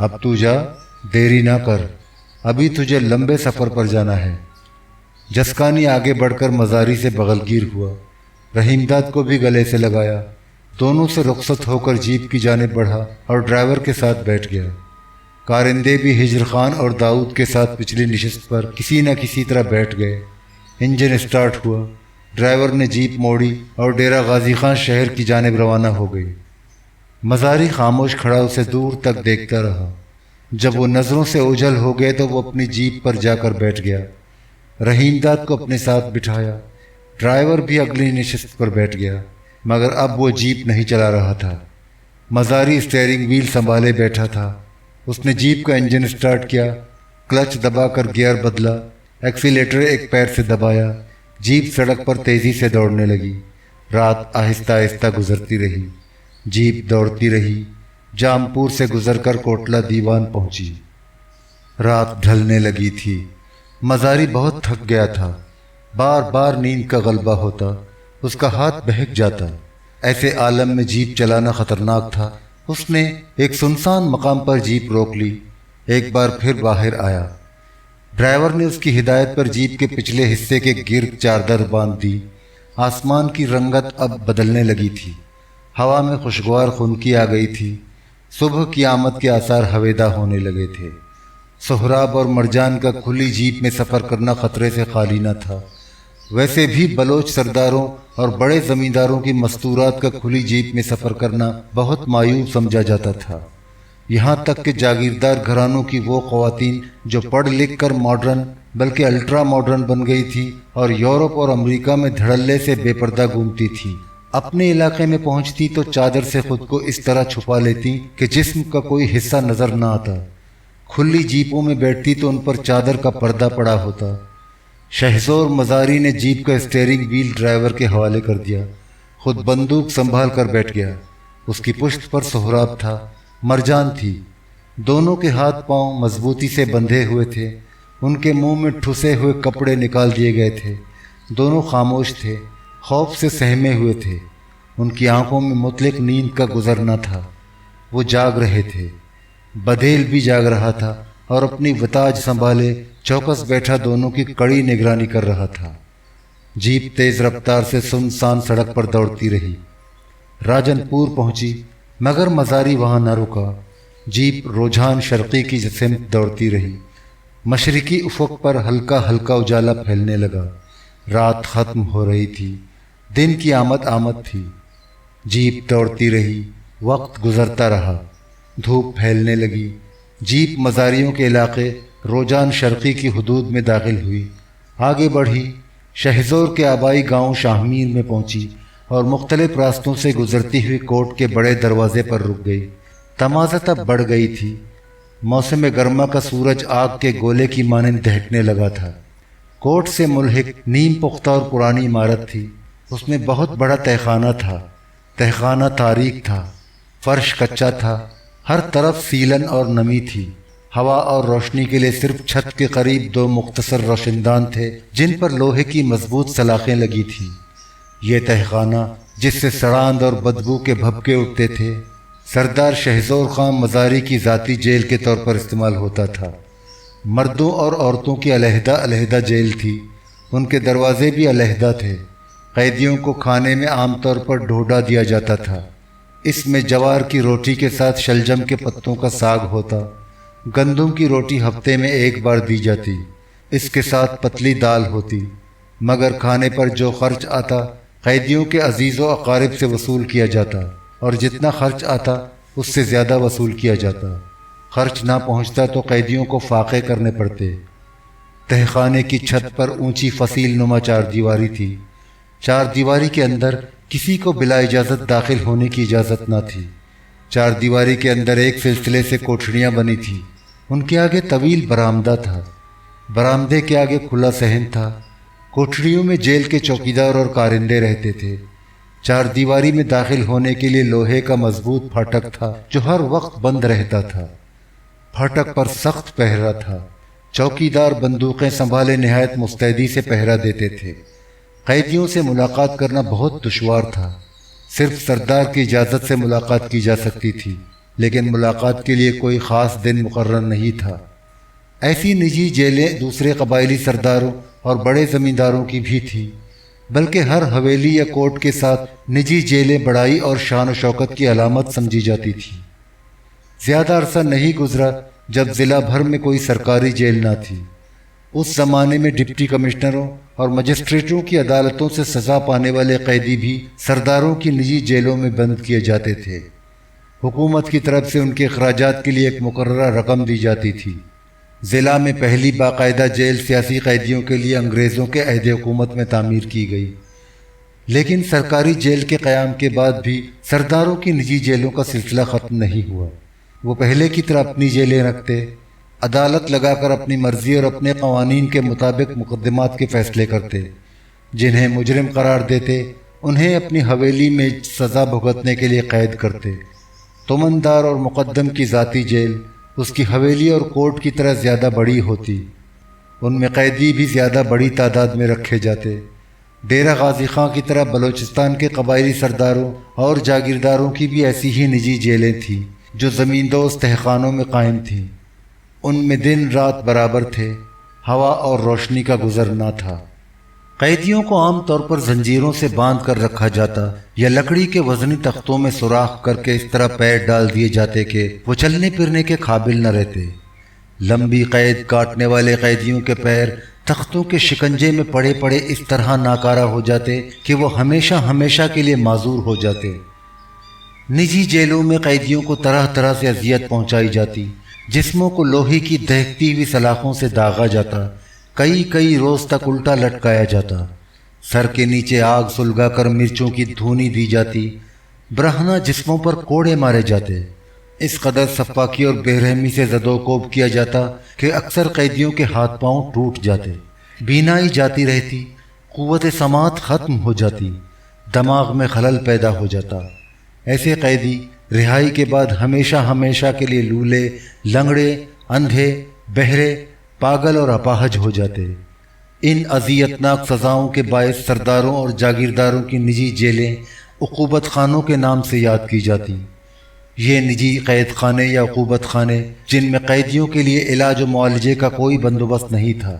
اب تو جا، دیری نہ کر، ابھی تجھے لمبے سفر پر جانا ہے۔ جسکانی آگے بڑھ کر مزاری سے بغلگیر ہوا، رحیم داد کو بھی گلے سے لگایا، دونوں سے رخصت ہو کر جیپ کی جانب بڑھا اور ڈرائیور کے ساتھ بیٹھ گیا۔ کارندے بھی ہجر خان اور داؤد کے ساتھ پچھلی نشست پر کسی نہ کسی طرح بیٹھ گئے۔ انجن اسٹارٹ ہوا، ڈرائیور نے جیپ موڑی اور ڈیرہ غازی خان شہر کی جانب روانہ ہو گئی۔ مزاری خاموش کھڑا اسے دور تک دیکھتا رہا۔ جب وہ نظروں سے اوجھل ہو گئے تو وہ اپنی جیپ پر جا کر بیٹھ گیا، رحیم داد کو اپنے ساتھ بٹھایا۔ ڈرائیور بھی اگلی نشست پر بیٹھ گیا، مگر اب وہ جیپ نہیں چلا رہا تھا۔ مزاری اسٹیئرنگ وہیل سنبھالے بیٹھا تھا۔ اس نے جیپ کا انجن اسٹارٹ کیا، کلچ دبا کر گیئر بدلا، ایکسیلیٹر ایک پیر سے دبایا۔ جیپ سڑک پر تیزی سے دوڑنے لگی۔ رات آہستہ آہستہ گزرتی رہی، جیپ دوڑتی رہی، جامپور سے گزر کر کوٹلہ دیوان پہنچی۔ رات ڈھلنے لگی تھی، مزاری بہت تھک گیا تھا، بار بار نیند کا غلبہ ہوتا، اس کا ہاتھ بہک جاتا۔ ایسے عالم میں جیپ چلانا خطرناک تھا۔ اس نے ایک سنسان مقام پر جیپ روک لی، ایک بار پھر باہر آیا۔ ڈرائیور نے اس کی ہدایت پر جیپ کے پچھلے حصے کے گرد چادر باندھ دی۔ آسمان کی رنگت اب بدلنے لگی تھی، ہوا میں خوشگوار خنکی آ گئی تھی۔ صبح کی آمد کے آثار ہویدا ہونے لگے تھے۔ سہراب اور مرجان کا کھلی جیپ میں سفر کرنا خطرے سے خالی نہ تھا۔ ویسے بھی بلوچ سرداروں اور بڑے زمینداروں کی مستورات کا کھلی جیپ میں سفر کرنا بہت مایوب سمجھا جاتا تھا۔ یہاں تک کہ جاگیردار گھرانوں کی وہ خواتین جو پڑھ لکھ کر ماڈرن بلکہ الٹرا ماڈرن بن گئی تھی اور یورپ اور امریکہ میں دھڑلے سے بے پردہ گھومتی تھی، اپنے علاقے میں پہنچتی تو چادر سے خود کو اس طرح چھپا لیتی کہ جسم کا کوئی حصہ نظر نہ آتا۔ کھلی جیپوں میں بیٹھتی تو ان پر چادر کا پردہ پڑا ہوتا۔ شہزور مزاری نے جیپ کا اسٹیئرنگ وہیل ڈرائیور کے حوالے کر دیا، خود بندوق سنبھال کر بیٹھ گیا۔ اس کی پشت پر سہراب تھا، مرجان تھی، دونوں کے ہاتھ پاؤں مضبوطی سے بندھے ہوئے تھے، ان کے منہ میں ٹھسے ہوئے کپڑے نکال دیے گئے تھے۔ دونوں خاموش تھے، خوف سے سہمے ہوئے تھے، ان کی آنکھوں میں مطلق نیند کا گزرنا تھا۔ وہ جاگ رہے تھے، بدیل بھی جاگ رہا تھا اور اپنی وتاج سنبھالے چوکس بیٹھا دونوں کی کڑی نگرانی کر رہا تھا۔ جیپ تیز رفتار سے سنسان سڑک پر دوڑتی رہی، راجن پور پہنچی، مگر مزاری وہاں نہ رکا۔ جیپ رجحان شرقی کی سمت دوڑتی رہی۔ مشرقی افق پر ہلکا ہلکا اجالا پھیلنے لگا، رات ختم ہو رہی تھی، دن کی آمد تھی۔ جیپ دوڑتی رہی، وقت گزرتا رہا، دھوپ پھیلنے لگی۔ جیپ مزاریوں کے علاقے روجان شرقی کی حدود میں داخل ہوئی، آگے بڑھی، شہزور کے آبائی گاؤں شاہمیر میں پہنچی اور مختلف راستوں سے گزرتی ہوئی کوٹ کے بڑے دروازے پر رک گئی۔ تمازت اب بڑھ گئی تھی، موسم گرما کا سورج آگ کے گولے کی مانند دہکنے لگا تھا۔ کوٹ سے ملحق نیم پختہ اور پرانی عمارت تھی، اس میں بہت بڑا تہخانہ تھا۔ تہخانہ تاریک تھا، فرش کچا تھا، ہر طرف سیلن اور نمی تھی۔ ہوا اور روشنی کے لیے صرف چھت کے قریب دو مختصر روشندان تھے جن پر لوہے کی مضبوط سلاخیں لگی تھیں۔ یہ تہخانہ جس سے سڑاند اور بدبو کے بھبکے اٹھتے تھے، سردار شہزور خان مزاری کی ذاتی جیل کے طور پر استعمال ہوتا تھا۔ مردوں اور عورتوں کی علیحدہ علیحدہ جیل تھی، ان کے دروازے بھی علیحدہ تھے۔ قیدیوں کو کھانے میں عام طور پر ڈھوڈا دیا جاتا تھا، اس میں جوار کی روٹی کے ساتھ شلجم کے پتوں کا ساگ ہوتا۔ گندم کی روٹی ہفتے میں ایک بار دی جاتی، اس کے ساتھ پتلی دال ہوتی، مگر کھانے پر جو خرچ آتا قیدیوں کے عزیز و اقارب سے وصول کیا جاتا، اور جتنا خرچ آتا اس سے زیادہ وصول کیا جاتا۔ خرچ نہ پہنچتا تو قیدیوں کو فاقے کرنے پڑتے۔ تہخانے کی چھت پر اونچی فصیل نما چار دیواری تھی۔ چار دیواری کے اندر کسی کو بلا اجازت داخل ہونے کی اجازت نہ تھی۔ چار دیواری کے اندر ایک سلسلے سے کوٹھڑیاں بنی تھیں، ان کے آگے طویل برآمدہ تھا، برآمدے کے آگے کھلا صحن تھا۔ کوٹھڑیوں میں جیل کے چوکیدار اور کارندے رہتے تھے۔ چار دیواری میں داخل ہونے کے لیے لوہے کا مضبوط پھاٹک تھا جو ہر وقت بند رہتا تھا۔ پھاٹک پر سخت پہرا تھا، چوکیدار بندوقیں سنبھالے نہایت مستعدی سے پہرا دیتے تھے۔ قیدیوں سے ملاقات کرنا بہت دشوار تھا، صرف سردار کی اجازت سے ملاقات کی جا سکتی تھی، لیکن ملاقات کے لیے کوئی خاص دن مقرر نہیں تھا۔ ایسی نجی جیلیں دوسرے قبائلی سرداروں اور بڑے زمینداروں کی بھی تھیں، بلکہ ہر حویلی یا کوٹ کے ساتھ نجی جیلیں بڑائی اور شان و شوکت کی علامت سمجھی جاتی تھیں۔ زیادہ عرصہ نہیں گزرا جب ضلع بھر میں کوئی سرکاری جیل نہ تھی۔ اس زمانے میں ڈپٹی کمشنروں اور مجسٹریٹوں کی عدالتوں سے سزا پانے والے قیدی بھی سرداروں کی نجی جیلوں میں بند کیے جاتے تھے۔ حکومت کی طرف سے ان کے اخراجات کے لیے ایک مقررہ رقم دی جاتی تھی۔ ضلع میں پہلی باقاعدہ جیل سیاسی قیدیوں کے لیے انگریزوں کے عہد حکومت میں تعمیر کی گئی، لیکن سرکاری جیل کے قیام کے بعد بھی سرداروں کی نجی جیلوں کا سلسلہ ختم نہیں ہوا۔ وہ پہلے کی طرح اپنی جیلیں رکھتے، عدالت لگا کر اپنی مرضی اور اپنے قوانین کے مطابق مقدمات کے فیصلے کرتے۔ جنہیں مجرم قرار دیتے انہیں اپنی حویلی میں سزا بھگتنے کے لیے قید کرتے۔ تمندار اور مقدم کی ذاتی جیل اس کی حویلی اور کورٹ کی طرح زیادہ بڑی ہوتی، ان میں قیدی بھی زیادہ بڑی تعداد میں رکھے جاتے۔ ڈیرہ غازی خاں کی طرح بلوچستان کے قبائلی سرداروں اور جاگیرداروں کی بھی ایسی ہی نجی جیلیں تھیں جو زمیندوز تہخانوں میں قائم تھیں۔ ان میں دن رات برابر تھے، ہوا اور روشنی کا گزر نہ تھا۔ قیدیوں کو عام طور پر زنجیروں سے باندھ کر رکھا جاتا یا لکڑی کے وزنی تختوں میں سوراخ کر کے اس طرح پیر ڈال دیے جاتے کہ وہ چلنے پھرنے کے قابل نہ رہتے۔ لمبی قید کاٹنے والے قیدیوں کے پیر تختوں کے شکنجے میں پڑے پڑے اس طرح ناکارہ ہو جاتے کہ وہ ہمیشہ ہمیشہ کے لیے معذور ہو جاتے۔ نجی جیلوں میں قیدیوں کو طرح طرح سے اذیت پہنچائی جاتی، جسموں کو لوہے کی دہکتی ہوئی سلاخوں سے داغا جاتا، کئی روز تک الٹا لٹکایا جاتا، سر کے نیچے آگ سلگا کر مرچوں کی دھونی دی جاتی، برہنہ جسموں پر کوڑے مارے جاتے۔ اس قدر سفاکی اور بے رحمی سے زد و کوب کیا جاتا کہ اکثر قیدیوں کے ہاتھ پاؤں ٹوٹ جاتے، بینائی جاتی رہتی، قوت سماعت ختم ہو جاتی، دماغ میں خلل پیدا ہو جاتا۔ ایسے قیدی رہائی کے بعد ہمیشہ ہمیشہ کے لیے لولے، لنگڑے، اندھے، بہرے، پاگل اور اپاہج ہو جاتے۔ ان اذیتناک سزاؤں کے باعث سرداروں اور جاگیرداروں کی نجی جیلیں عقوبت خانوں کے نام سے یاد کی جاتی۔ یہ نجی قید خانے یا عقوبت خانے، جن میں قیدیوں کے لیے علاج و معالجے کا کوئی بندوبست نہیں تھا،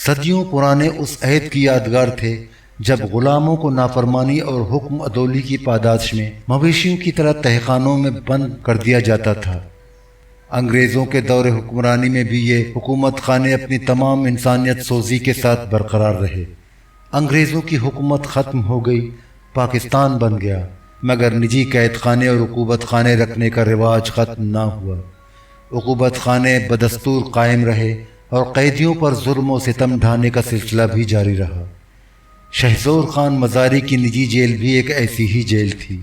صدیوں پرانے اس عہد کی یادگار تھے جب غلاموں کو نافرمانی اور حکم عدولی کی پاداش میں مویشیوں کی طرح تہخانوں میں بند کر دیا جاتا تھا۔ انگریزوں کے دور حکمرانی میں بھی یہ حکومت خانے اپنی تمام انسانیت سوزی کے ساتھ برقرار رہے۔ انگریزوں کی حکومت ختم ہو گئی، پاکستان بن گیا، مگر نجی قید خانے اور عقوبت خانے رکھنے کا رواج ختم نہ ہوا۔ عقوبت خانے بدستور قائم رہے اور قیدیوں پر ظلم و ستم ڈھانے کا سلسلہ بھی جاری رہا۔ شہزور خان مزاری کی نجی جیل بھی ایک ایسی ہی جیل تھی۔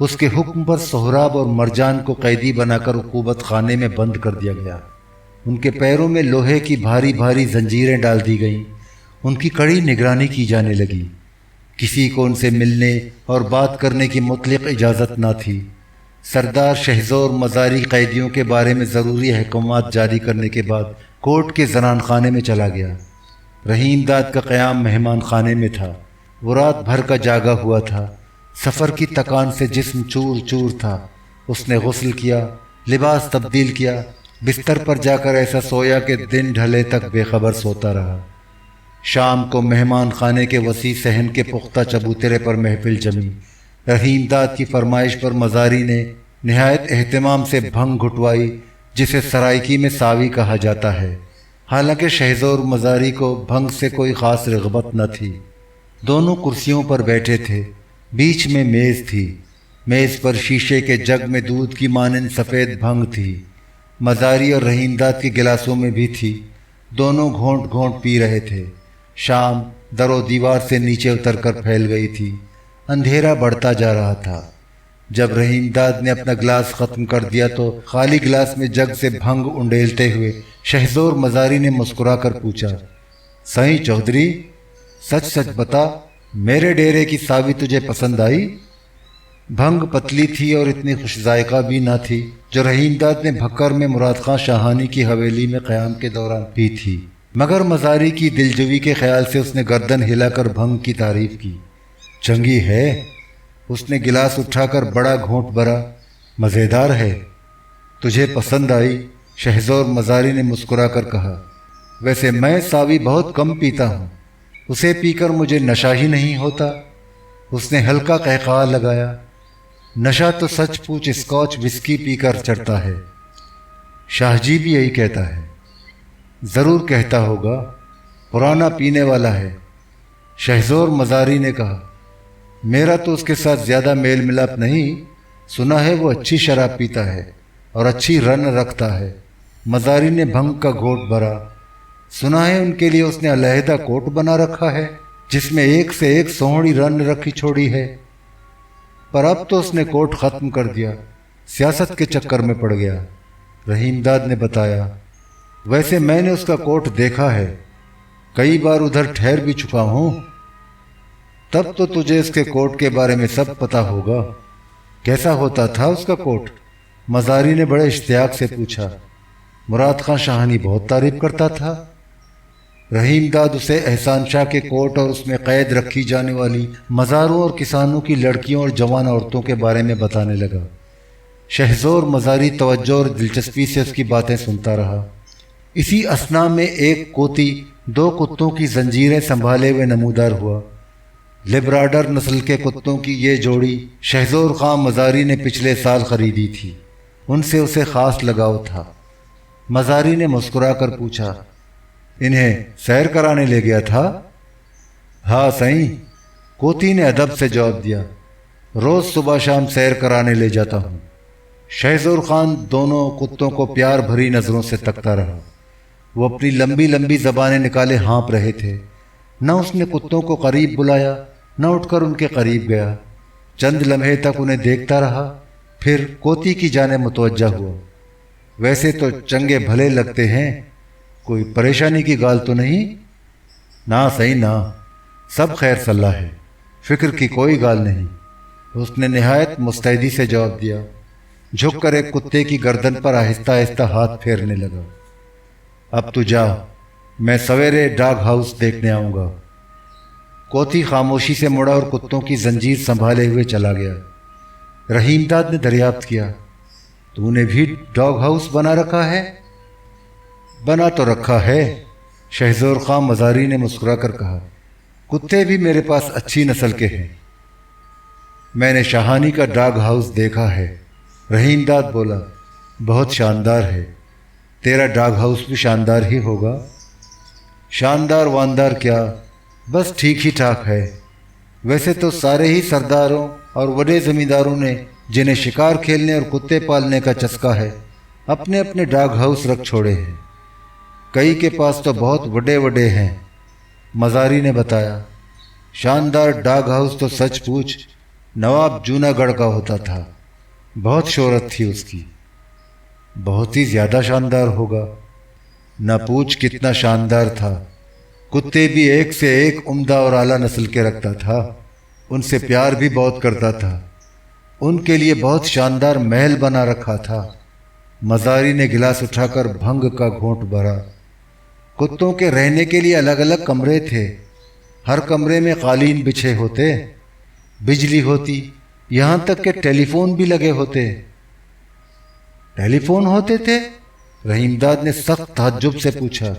اس کے حکم پر سہراب اور مرجان کو قیدی بنا کر عقوبت خانے میں بند کر دیا گیا۔ ان کے پیروں میں لوہے کی بھاری بھاری زنجیریں ڈال دی گئیں، ان کی کڑی نگرانی کی جانے لگی۔ کسی کو ان سے ملنے اور بات کرنے کی مطلق اجازت نہ تھی۔ سردار شہزور مزاری قیدیوں کے بارے میں ضروری احکامات جاری کرنے کے بعد کوٹ کے زنان خانے میں چلا گیا۔ رحیم داد کا قیام مہمان خانے میں تھا۔ وہ رات بھر کا جاگا ہوا تھا، سفر کی تکان سے جسم چور چور تھا۔ اس نے غسل کیا، لباس تبدیل کیا، بستر پر جا کر ایسا سویا کہ دن ڈھلے تک بے خبر سوتا رہا۔ شام کو مہمان خانے کے وسیع صحن کے پختہ چبوترے پر محفل جمی۔ رحیم داد کی فرمائش پر مزاری نے نہایت اہتمام سے بھنگ گھٹوائی، جسے سرائکی میں ساوی کہا جاتا ہے۔ حالانکہ شہزور مزاری کو بھنگ سے کوئی خاص رغبت نہ تھی۔ دونوں کرسیوں پر بیٹھے تھے، بیچ میں میز تھی۔ میز پر شیشے کے جگ میں دودھ کی مانند سفید بھنگ تھی۔ مزاری اور رحیم داد کے گلاسوں میں بھی تھی۔ دونوں گھونٹ گھونٹ پی رہے تھے۔ شام در و دیوار سے نیچے اتر کر پھیل گئی تھی۔ اندھیرا بڑھتا جا رہا تھا۔ جب رحیم داد نے اپنا گلاس ختم کر دیا تو خالی گلاس میں جگ سے بھنگ انڈیلتے ہوئے شہزور مزاری نے مسکرا کر پوچھا، سائیں چودھری، سچ سچ بتا، میرے ڈیرے کی ساوی تجھے پسند آئی؟ بھنگ پتلی تھی اور اتنی خوش ذائقہ بھی نہ تھی جو رحیم داد نے بھکر میں مراد خان شاہانی کی حویلی میں قیام کے دوران پی تھی، مگر مزاری کی دلجوئی کے خیال سے اس نے گردن ہلا کر بھنگ کی تعریف کی۔ چنگی ہے۔ اس نے گلاس اٹھا کر بڑا گھونٹ بھرا۔ مزیدار ہے۔ تجھے پسند آئی؟ شہزور مزاری نے مسکرا کر کہا۔ ویسے میں ساوی بہت کم پیتا ہوں، اسے پی کر مجھے نشہ ہی نہیں ہوتا۔ اس نے ہلکا قہقہا لگایا۔ نشہ تو سچ پوچھ اسکاچ وسکی پی کر چڑھتا ہے، شاہ جی بھی یہی کہتا ہے۔ ضرور کہتا ہوگا، پرانا پینے والا ہے، شہزور مزاری نے کہا۔ میرا تو اس کے ساتھ زیادہ میل ملاپ نہیں، سنا ہے وہ اچھی شراب پیتا ہے اور اچھی رن رکھتا ہے۔ مزاری نے بھنگ کا گھونٹ بھرا۔ سنا ہے ان کے لیے اس نے علیحدہ کوٹ بنا رکھا ہے جس میں ایک سے ایک سوہنی رن رکھی چھوڑی ہے، پر اب تو اس نے کوٹ ختم کر دیا، سیاست کے چکر میں پڑ گیا۔ رحیم داد نے بتایا۔ ویسے میں نے اس کا کوٹ دیکھا ہے، کئی بار ادھر ٹھہر بھی چکا ہوں۔ تب تو تجھے اس کے کوٹ کے بارے میں سب پتا ہوگا۔ کیسا ہوتا تھا اس کا کوٹ؟ مزاری نے بڑے اشتیاق سے پوچھا۔ مراد خان شاہانی بہت تعریف کرتا تھا۔ رحیم داد اسے احسان شاہ کے کوٹ اور اس میں قید رکھی جانے والی مزاروں اور کسانوں کی لڑکیوں اور جوان عورتوں کے بارے میں بتانے لگا۔ شہزور مزاری توجہ اور دلچسپی سے اس کی باتیں سنتا رہا۔ اسی اثنا میں ایک کوتی 2 کتوں کی زنجیریں سنبھالے ہوئے نمودار ہوا۔ لیبراڈر نسل کے کتوں کی یہ جوڑی شہزور خان مزاری نے پچھلے سال خریدی تھی، ان سے اسے خاص لگاؤ تھا۔ مزاری نے مسکرا کر پوچھا، انہیں سیر کرانے لے گیا تھا؟ ہاں سائیں، کوتی نے ادب سے جواب دیا۔ روز صبح شام سیر کرانے لے جاتا ہوں۔ شہزور خان دونوں کتوں کو پیار بھری نظروں سے تکتا رہا۔ وہ اپنی لمبی لمبی زبانیں نکالے ہانپ رہے تھے۔ نہ اس نے کتوں کو قریب بلایا، نہ اٹھ کر ان کے قریب گیا۔ چند لمحے تک انہیں دیکھتا رہا، پھر کوتی کی جانب متوجہ ہوا۔ ویسے تو چنگے بھلے لگتے ہیں، کوئی پریشانی کی گال تو نہیں؟ نہ صحیح نہ، سب خیر صلاح ہے، فکر کی کوئی گال نہیں، اس نے نہایت مستعدی سے جواب دیا۔ جھک کر ایک کتے کی گردن پر آہستہ آہستہ ہاتھ پھیرنے لگا۔ اب تو جا، میں سویرے ڈاگ ہاؤس دیکھنے آؤں گا۔ کوتی خاموشی سے مڑا اور کتوں کی زنجیر سنبھالے ہوئے چلا گیا۔ رحیم داد نے دریافت کیا، تو نے بھی ڈاگ ہاؤس بنا رکھا ہے؟ بنا تو رکھا ہے، شہزور خان مزاری نے مسکرا کر کہا۔ کتے بھی میرے پاس اچھی نسل کے ہیں۔ میں نے شاہانی کا ڈاگ ہاؤس دیکھا ہے، رحیم داد بولا۔ بہت شاندار ہے، تیرا ڈاگ ہاؤس بھی شاندار ہی ہوگا۔ شاندار واندار کیا، بس ٹھیک ہی ٹھاک ہے۔ ویسے تو سارے ہی سرداروں اور بڑے زمینداروں نے جنہیں شکار کھیلنے اور کتے پالنے کا چسکا ہے، اپنے اپنے ڈاگ ہاؤس رکھ چھوڑے ہیں۔ کئی کے پاس تو بہت بڑے بڑے ہیں، مزاری نے بتایا۔ شاندار ڈاگ ہاؤس تو سچ پوچھ نواب جونا گڑھ کا ہوتا تھا، بہت شہرت تھی اس کی۔ بہت ہی زیادہ شاندار ہوگا، نہ پوچھ کتنا شاندار تھا۔ کتے بھی ایک سے ایک عمدہ اور اعلیٰ نسل کے رکھتا تھا، ان سے پیار بھی بہت کرتا تھا، ان کے لیے بہت شاندار محل بنا رکھا تھا۔ مزاری نے گلاس اٹھا کر بھنگ کا گھونٹ بھرا۔ کتوں کے رہنے کے لیے الگ الگ کمرے تھے، ہر کمرے میں قالین بچھے ہوتے، بجلی ہوتی، یہاں تک کہ ٹیلی فون بھی لگے ہوتے۔ ٹیلی فون ہوتے تھے؟ رحیم داد نے سخت تعجب سے پوچھا۔